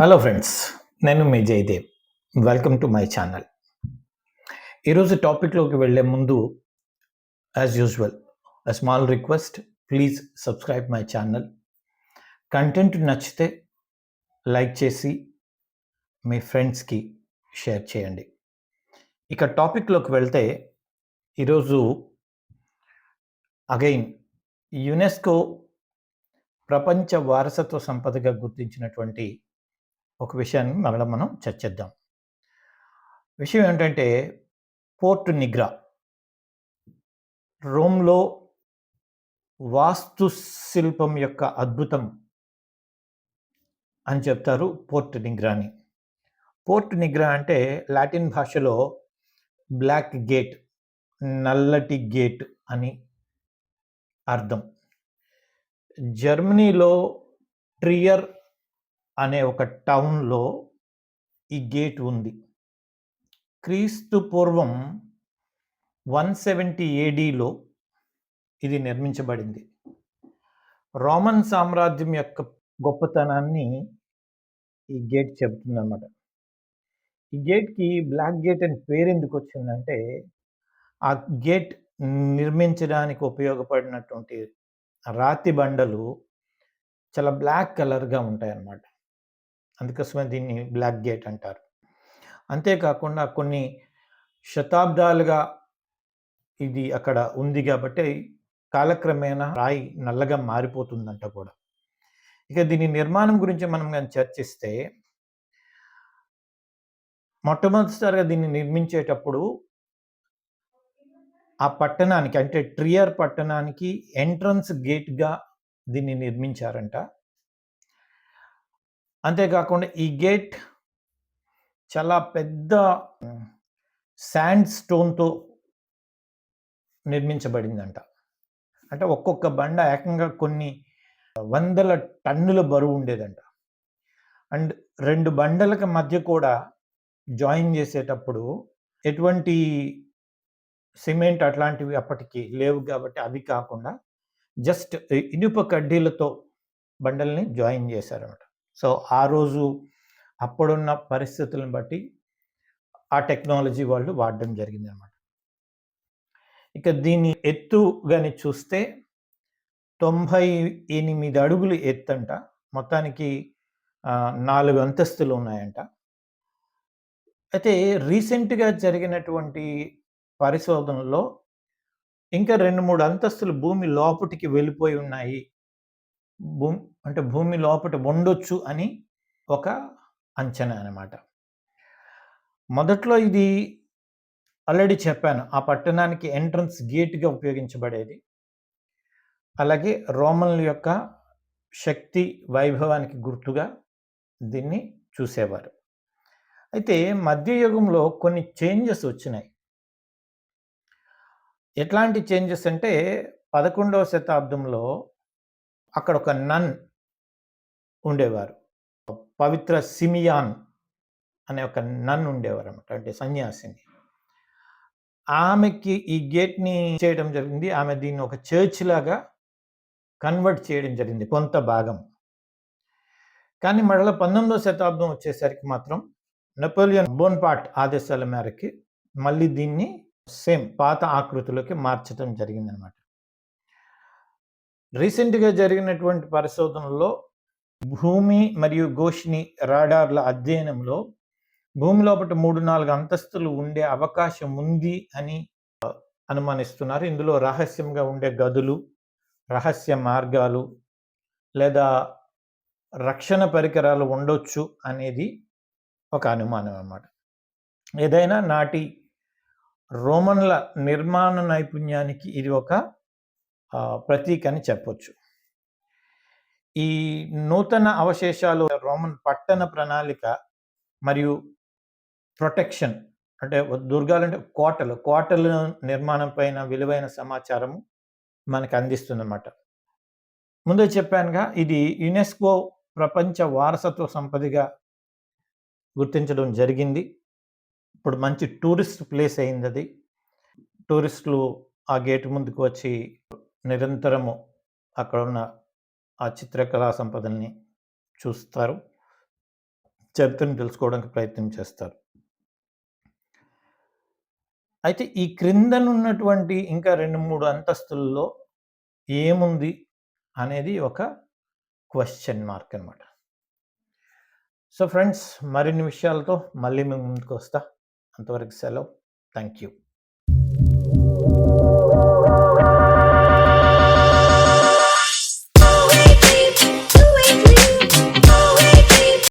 Hello friends, నేను మీ Jayadev. Welcome to my channel. ఈరోజు టాపిక్లోకి వెళ్ళే ముందు as usual small request, please subscribe my channel. Content నచ్చితే లైక్ చేసి మీ ఫ్రెండ్స్కి షేర్ చేయండి. ఇక టాపిక్లోకి వెళ్తే ఈరోజు అగైన్ యునెస్కో ప్రపంచ వారసత్వ సంపదగా గుర్తించినటువంటి ఒక విషయాన్ని మనం చర్చిద్దాం. విషయం ఏంటంటే పోర్ట్ నిగ్రా, రోమ్లో వాస్తు శిల్పం యొక్క అద్భుతం అని చెప్తారు పోర్ట్ నిగ్రాని. పోర్ట్ నిగ్రా అంటే లాటిన్ భాషలో బ్లాక్ గేట్, నల్లటి గేట్ అని అర్థం. జర్మనీలో ట్రియర్ అనే ఒక టౌన్లో ఈ గేట్ ఉంది. క్రీస్తు పూర్వం 170 ఏడీలో ఇది నిర్మించబడింది. రోమన్ సామ్రాజ్యం యొక్క గొప్పతనాన్ని ఈ గేట్ చెబుతుందన్నమాట. ఈ గేట్కి బ్లాక్ గేట్ అని పేరు ఎందుకు వచ్చిందంటే ఆ గేట్ నిర్మించడానికి ఉపయోగపడినటువంటి రాతి బండలు చాలా బ్లాక్ కలర్గా ఉంటాయన్నమాట. అందుకోసమే దీన్ని బ్లాక్ గేట్ అంటారు. అంతేకాకుండా కొన్ని శతాబ్దాలుగా ఇది అక్కడ ఉంది కాబట్టి కాలక్రమేణా రాయి నల్లగా మారిపోతుందంట కూడా. ఇక దీని నిర్మాణం గురించి మనం కానీ చర్చిస్తే, మొట్టమొదటిసారిగా దీన్ని నిర్మించేటప్పుడు ఆ పట్టణానికి అంటే ట్రియర్ పట్టణానికి ఎంట్రన్స్ గేట్గా దీన్ని నిర్మించారంట. అంతేకాకుండా ఈ గేట్ చాలా పెద్ద శాండ్ స్టోన్తో నిర్మించబడిందంట. అంటే ఒక్కొక్క బండ ఏకంగా కొన్ని వందల టన్నుల బరువు ఉండేదంట. అండ్ 2 బండలకు మధ్య కూడా జాయిన్ చేసేటప్పుడు ఎటువంటి సిమెంట్ అట్లాంటివి అప్పటికి లేవు కాబట్టి అవి కాకుండా జస్ట్ ఇనుప కడ్డీలతో బండల్ని జాయిన్ చేశారన్నమాట. సో ఆ రోజు అప్పుడున్న పరిస్థితులను బట్టి ఆ టెక్నాలజీ వాళ్ళు వాడడం జరిగిందనమాట. ఇక దీని ఎత్తు కానీ చూస్తే 98 అడుగులు ఎత్తంట. మొత్తానికి 4 అంతస్తులు ఉన్నాయంట. అయితే రీసెంట్గా జరిగినటువంటి పరిశోధనలో ఇంకా 2-3 అంతస్తులు భూమి లోపటికి వెళ్ళిపోయి ఉన్నాయి. భూమి లోపట ఉండొచ్చు అని ఒక అంచనా అన్నమాట. మొదట్లో ఇది ఆల్రెడీ చెప్పాను, ఆ పట్టణానికి ఎంట్రన్స్ గేట్గా ఉపయోగించబడేది. అలాగే రోమన్ల యొక్క శక్తి వైభవానికి గుర్తుగా దీన్ని చూసేవారు. అయితే మధ్యయుగంలో కొన్ని చేంజెస్ వచ్చినాయి. ఎట్లాంటి చేంజెస్ అంటే 11వ శతాబ్దంలో అక్కడ ఒక నన్ ఉండేవారు. పవిత్ర సిమియాన్ అనే ఒక నన్ ఉండేవారు అన్నమాట, అంటే సన్యాసిని. ఆమెకి ఈ గేట్ని చేయడం జరిగింది. ఆమె దీన్ని ఒక చర్చ్ లాగా కన్వర్ట్ చేయడం జరిగింది కొంత భాగం. కానీ మరలా 19వ శతాబ్దం వచ్చేసరికి మాత్రం నెపోలియన్ బోన్పార్ట్ ఆదేశాల మేరకి మళ్ళీ దీన్ని సేమ్ పాత ఆకృతిలోకి మార్చడం జరిగిందనమాట. రీసెంట్గా జరిగినటువంటి పరిశోధనలో భూమి మరియు గోష్ని రాడార్ల అధ్యయనంలో భూమి లోపల 3-4 అంతస్తులు ఉండే అవకాశం ఉంది అని అనుమానిస్తున్నారు. ఇందులో రహస్యంగా ఉండే గదులు, రహస్య మార్గాలు లేదా రక్షణ పరికరాలు ఉండొచ్చు అనేది ఒక అనుమానం అన్నమాట. ఏదైనా నాటి రోమన్ల నిర్మాణ నైపుణ్యానికి ఇది ఒక ప్రతీక అని చెప్పొచ్చు. ఈ నూతన అవశేషాలు రోమన్ పట్టణ ప్రణాళిక మరియు ప్రొటెక్షన్, అంటే దుర్గాలంటే కోటల నిర్మాణం పైన విలువైన సమాచారం మనకు అందిస్తుందన్నమాట. ముందే చెప్పానుగా, ఇది యునెస్కో ప్రపంచ వారసత్వ సంపదగా గుర్తించడం జరిగింది. ఇప్పుడు మంచి టూరిస్ట్ ప్లేస్ అయింది అది. టూరిస్టులు ఆ గేట్ ముందుకు వచ్చి నిరంతరము అక్కడ ఉన్న ఆ చిత్రకళా సంపదల్ని చూస్తారు. చరిత్రను తెలుసుకోవడానికి ప్రయత్నం చేస్తారు. అయితే ఈ క్రిందనున్నటువంటి ఇంకా 2, 3 అంతస్తుల్లో ఏముంది అనేది ఒక క్వెషన్ మార్క్ అనమాట. సో ఫ్రెండ్స్, మరిన్ని విషయాలతో మళ్ళీ మీ ముందుకొస్తా. అంతవరకు సెలవు. Thank you.